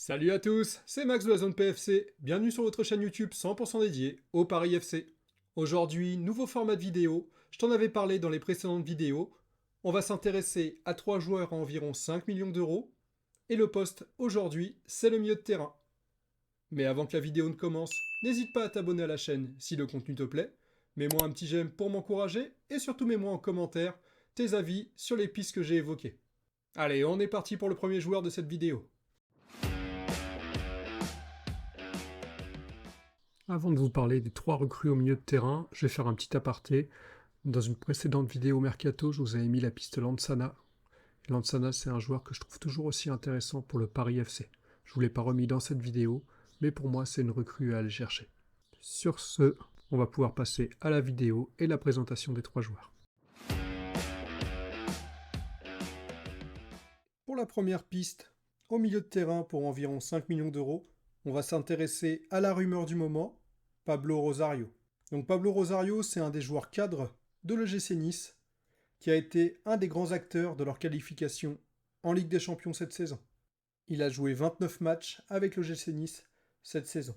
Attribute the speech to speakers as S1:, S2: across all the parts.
S1: Salut à tous, c'est Max de la Zone PFC, bienvenue sur votre chaîne YouTube 100% dédiée au Paris FC. Aujourd'hui, nouveau format de vidéo, je t'en avais parlé dans les précédentes vidéos, on va s'intéresser à 3 joueurs à environ 5 millions d'euros, et le poste aujourd'hui, c'est le milieu de terrain. Mais avant que la vidéo ne commence, n'hésite pas à t'abonner à la chaîne si le contenu te plaît, mets-moi un petit j'aime pour m'encourager, et surtout mets-moi en commentaire tes avis sur les pistes que j'ai évoquées. Allez, on est parti pour le premier joueur de cette vidéo. Avant de vous parler des 3 recrues au milieu de terrain, je vais faire un petit aparté. Dans une précédente vidéo Mercato, je vous avais mis la piste Lansana. Lansana, c'est un joueur que je trouve toujours aussi intéressant pour le Paris FC. Je ne vous l'ai pas remis dans cette vidéo, mais pour moi, c'est une recrue à aller chercher. Sur ce, on va pouvoir passer à la vidéo et la présentation des 3 joueurs. Pour la première piste, au milieu de terrain pour environ 5 millions d'euros, on va s'intéresser à la rumeur du moment, Pablo Rosario. Donc Pablo Rosario, c'est un des joueurs cadres de l'EGC Nice, qui a été un des grands acteurs de leur qualification en Ligue des Champions cette saison. Il a joué 29 matchs avec l'EGC Nice cette saison.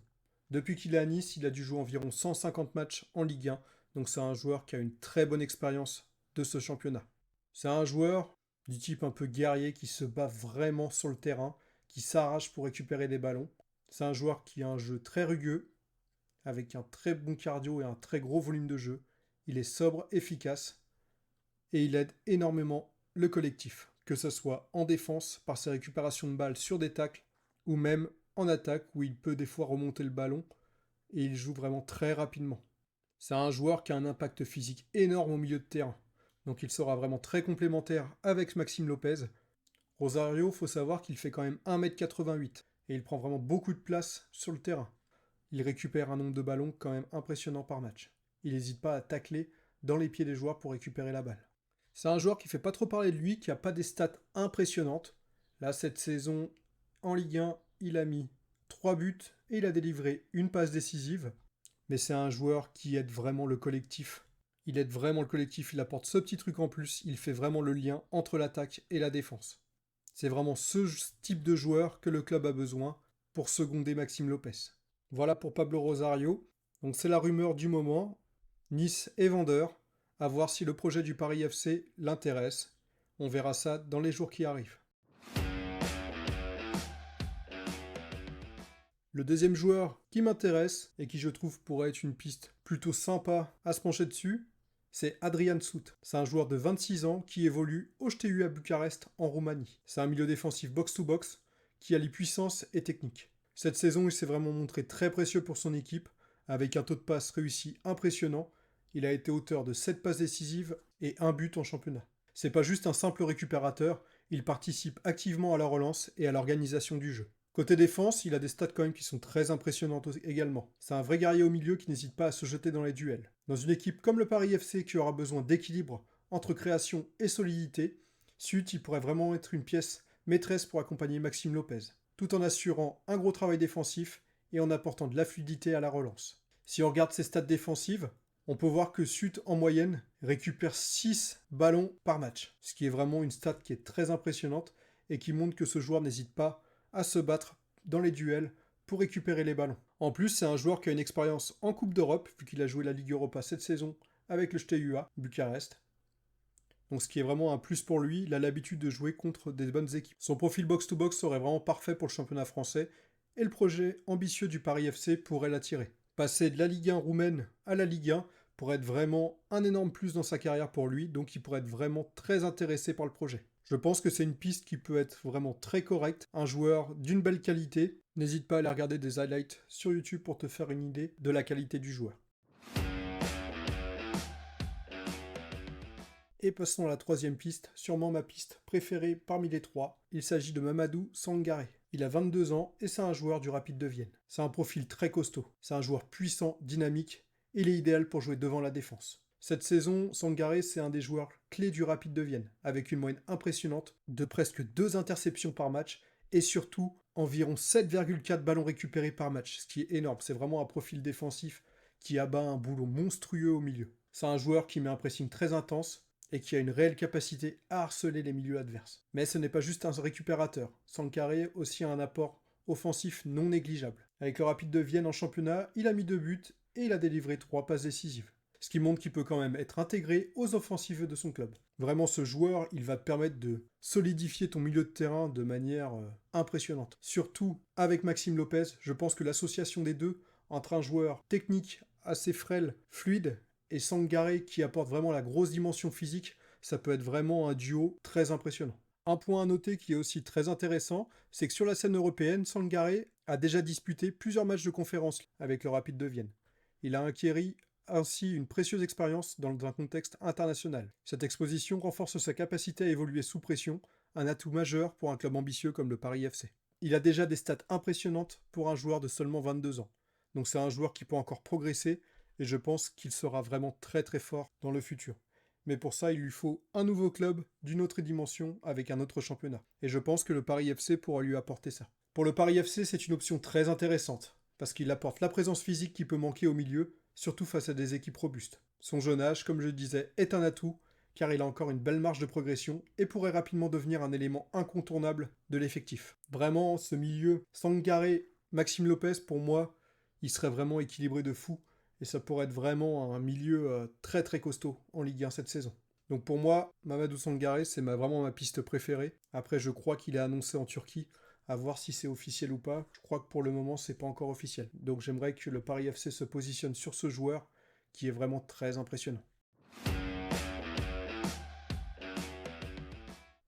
S1: Depuis qu'il est à Nice, il a dû jouer environ 150 matchs en Ligue 1, donc c'est un joueur qui a une très bonne expérience de ce championnat. C'est un joueur du type un peu guerrier qui se bat vraiment sur le terrain, qui s'arrache pour récupérer des ballons. C'est un joueur qui a un jeu très rugueux, avec un très bon cardio et un très gros volume de jeu. Il est sobre, efficace, et il aide énormément le collectif, que ce soit en défense par ses récupérations de balles sur des tacles, ou même en attaque où il peut des fois remonter le ballon, et il joue vraiment très rapidement. C'est un joueur qui a un impact physique énorme au milieu de terrain, donc il sera vraiment très complémentaire avec Maxime Lopez. Rosario, faut savoir qu'il fait quand même 1m88, et il prend vraiment beaucoup de place sur le terrain. Il récupère un nombre de ballons quand même impressionnant par match. Il n'hésite pas à tacler dans les pieds des joueurs pour récupérer la balle. C'est un joueur qui fait pas trop parler de lui, qui a pas des stats impressionnantes. Là, cette saison, en Ligue 1, il a mis 3 buts et il a délivré une passe décisive. Mais c'est un joueur qui aide vraiment le collectif. Il aide vraiment le collectif, il apporte ce petit truc en plus, il fait vraiment le lien entre l'attaque et la défense. C'est vraiment ce type de joueur que le club a besoin pour seconder Maxime Lopez. Voilà pour Pablo Rosario. Donc c'est la rumeur du moment. Nice est vendeur. À voir si le projet du Paris FC l'intéresse. On verra ça dans les jours qui arrivent. Le deuxième joueur qui m'intéresse et qui je trouve pourrait être une piste plutôt sympa à se pencher dessus, c'est Adrian Sout. C'est un joueur de 26 ans qui évolue au JTU à Bucarest en Roumanie. C'est un milieu défensif box-to-box qui allie puissance et technique. Cette saison, il s'est vraiment montré très précieux pour son équipe, avec un taux de passe réussi impressionnant. Il a été auteur de 7 passes décisives et 1 but en championnat. C'est pas juste un simple récupérateur, il participe activement à la relance et à l'organisation du jeu. Côté défense, il a des stats quand même qui sont très impressionnantes également. C'est un vrai guerrier au milieu qui n'hésite pas à se jeter dans les duels. Dans une équipe comme le Paris FC qui aura besoin d'équilibre entre création et solidité, Sut il pourrait vraiment être une pièce maîtresse pour accompagner Maxime Lopez, tout en assurant un gros travail défensif et en apportant de la fluidité à la relance. Si on regarde ses stats défensives, on peut voir que Sut, en moyenne, récupère 6 ballons par match, ce qui est vraiment une stat qui est très impressionnante et qui montre que ce joueur n'hésite pas à se battre dans les duels pour récupérer les ballons. En plus, c'est un joueur qui a une expérience en Coupe d'Europe, vu qu'il a joué la Ligue Europa cette saison avec le JTUA Bucarest. Donc ce qui est vraiment un plus pour lui, il a l'habitude de jouer contre des bonnes équipes. Son profil box-to-box serait vraiment parfait pour le championnat français, et le projet ambitieux du Paris FC pourrait l'attirer. Passer de la Ligue 1 roumaine à la Ligue 1 pourrait être vraiment un énorme plus dans sa carrière pour lui, donc il pourrait être vraiment très intéressé par le projet. Je pense que c'est une piste qui peut être vraiment très correcte, un joueur d'une belle qualité. N'hésite pas à aller regarder des highlights sur YouTube pour te faire une idée de la qualité du joueur. Et passons à la troisième piste, sûrement ma piste préférée parmi les trois. Il s'agit de Mamadou Sangaré. Il a 22 ans et c'est un joueur du Rapide de Vienne. C'est un profil très costaud. C'est un joueur puissant, dynamique, et il est idéal pour jouer devant la défense. Cette saison, Sangaré, c'est un des joueurs clés du Rapide de Vienne, avec une moyenne impressionnante de presque 2 interceptions par match, et surtout environ 7,4 ballons récupérés par match, ce qui est énorme. C'est vraiment un profil défensif qui abat un boulot monstrueux au milieu. C'est un joueur qui met un pressing très intense, et qui a une réelle capacité à harceler les milieux adverses. Mais ce n'est pas juste un récupérateur. Sangaré aussi a un apport offensif non négligeable. Avec le Rapide de Vienne en championnat, il a mis 2 buts et il a délivré 3 passes décisives. Ce qui montre qu'il peut quand même être intégré aux offensives de son club. Vraiment, ce joueur, il va te permettre de solidifier ton milieu de terrain de manière impressionnante. Surtout avec Maxime Lopez, je pense que l'association des deux, entre un joueur technique assez frêle, fluide, et Sangaré qui apporte vraiment la grosse dimension physique, ça peut être vraiment un duo très impressionnant. Un point à noter qui est aussi très intéressant, c'est que sur la scène européenne, Sangaré a déjà disputé plusieurs matchs de conférence avec le Rapide de Vienne. Il a acquis ainsi une précieuse expérience dans un contexte international. Cette exposition renforce sa capacité à évoluer sous pression, un atout majeur pour un club ambitieux comme le Paris FC. Il a déjà des stats impressionnantes pour un joueur de seulement 22 ans. Donc c'est un joueur qui peut encore progresser et je pense qu'il sera vraiment très très fort dans le futur. Mais pour ça, il lui faut un nouveau club d'une autre dimension avec un autre championnat. Et je pense que le Paris FC pourra lui apporter ça. Pour le Paris FC, c'est une option très intéressante parce qu'il apporte la présence physique qui peut manquer au milieu, surtout face à des équipes robustes. Son jeune âge, comme je le disais, est un atout, car il a encore une belle marge de progression et pourrait rapidement devenir un élément incontournable de l'effectif. Vraiment, ce milieu, Sangaré, Maxime Lopez, pour moi, il serait vraiment équilibré de fou, et ça pourrait être vraiment un milieu très très costaud en Ligue 1 cette saison. Donc pour moi, Mamadou Sangaré, c'est vraiment ma piste préférée. Après, je crois qu'il est annoncé en Turquie, à voir si c'est officiel ou pas. Je crois que pour le moment, c'est pas encore officiel. Donc j'aimerais que le Paris FC se positionne sur ce joueur qui est vraiment très impressionnant.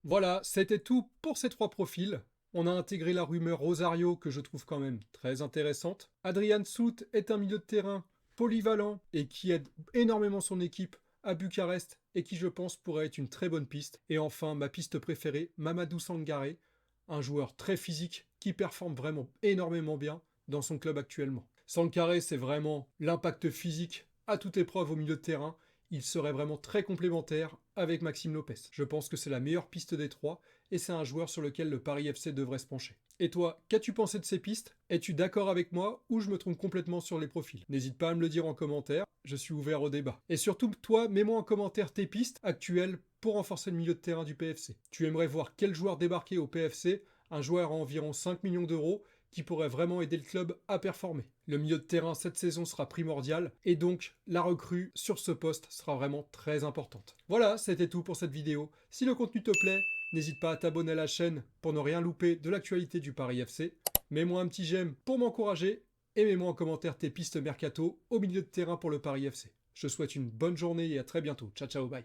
S1: Voilà, c'était tout pour ces 3 profils. On a intégré la rumeur Rosario que je trouve quand même très intéressante. Adrian Sout est un milieu de terrain polyvalent et qui aide énormément son équipe à Bucarest et qui je pense pourrait être une très bonne piste. Et enfin, ma piste préférée, Mamadou Sangaré, un joueur très physique qui performe vraiment énormément bien dans son club actuellement. Sangaré, c'est vraiment l'impact physique à toute épreuve au milieu de terrain. Il serait vraiment très complémentaire avec Maxime Lopez. Je pense que c'est la meilleure piste des 3 et c'est un joueur sur lequel le Paris FC devrait se pencher. Et toi, qu'as-tu pensé de ces pistes? Es-tu d'accord avec moi ou je me trompe complètement sur les profils? N'hésite pas à me le dire en commentaire, je suis ouvert au débat. Et surtout, toi, mets-moi en commentaire tes pistes actuelles pour renforcer le milieu de terrain du PFC. Tu aimerais voir quel joueur débarquer au PFC? Un joueur à environ 5 millions d'euros qui pourrait vraiment aider le club à performer. Le milieu de terrain cette saison sera primordial et donc la recrue sur ce poste sera vraiment très importante. Voilà, c'était tout pour cette vidéo. Si le contenu te plaît, n'hésite pas à t'abonner à la chaîne pour ne rien louper de l'actualité du Paris FC. Mets-moi un petit j'aime pour m'encourager et mets-moi en commentaire tes pistes mercato au milieu de terrain pour le Paris FC. Je te souhaite une bonne journée et à très bientôt. Ciao ciao, bye.